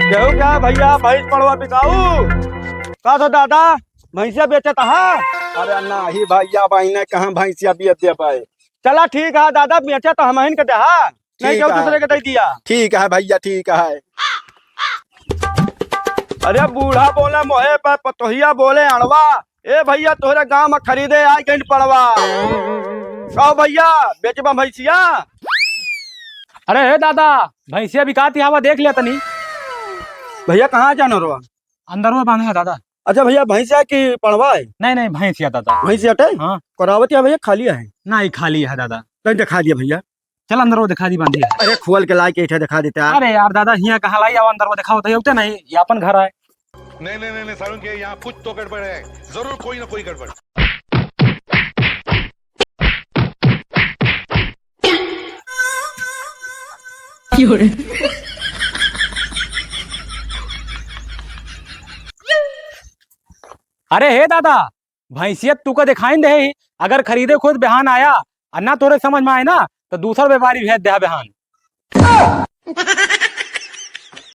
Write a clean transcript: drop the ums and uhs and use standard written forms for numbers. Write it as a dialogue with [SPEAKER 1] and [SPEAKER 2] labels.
[SPEAKER 1] केहू क्या भैया भैंस पड़वा बिकाऊ का तो दादा भैंसिया बेचत है।
[SPEAKER 2] अरे नहीं भैया बहने कहाँ भैंसिया बेच दे पाए।
[SPEAKER 1] चला ठीक है दादा बेचे तो हम के दे नहीं
[SPEAKER 2] ठीक
[SPEAKER 1] केहू
[SPEAKER 2] है।
[SPEAKER 1] दूसरे के दे दिया।
[SPEAKER 2] ठीक है भैया ठीक है।
[SPEAKER 1] अरे बूढ़ा बोले मोहे पे पतोहिया बोले अड़वा। ए भैया तोहरे गांव में खरीदे आई गई पड़वा कहो भैया बेचबा भैंसिया।
[SPEAKER 3] अरे हे दादा भैंसिया बिकाती हवा देख लिया तनी।
[SPEAKER 1] भैया कहाँ जाना रो।
[SPEAKER 3] अंदर में बांधा है दादा।
[SPEAKER 1] अच्छा भैया भैंसिया की पड़वा है।
[SPEAKER 3] नहीं नहीं भैंसिया दादा।
[SPEAKER 1] भैंसिया टे
[SPEAKER 3] हाँ
[SPEAKER 1] करावती है भैया खाली है।
[SPEAKER 3] नहीं खाली है दादा।
[SPEAKER 1] कहीं दिखा दिया भैया।
[SPEAKER 3] चल अंदर वो दिखा दी बांधी है।
[SPEAKER 1] अरे खोल के ला के इठे दिखा देते हैं।
[SPEAKER 3] अरे यार दादा हिया कहाँ लाई अंदर वो दिखाओ तो नहीं ये अपन घर है।
[SPEAKER 4] नहीं नहीं नहीं सारुण के यहाँ कुछ तो गड़बड़ है, जरूर कोई ना कोई गड़बड़।
[SPEAKER 3] अरे हे दादा भैंसियत तू को दिखाई दे ही। अगर खरीदे खुद बिहान आया और ना तोरे समझ में आए ना तो दूसरा व्यापारी भेज दे बिहान।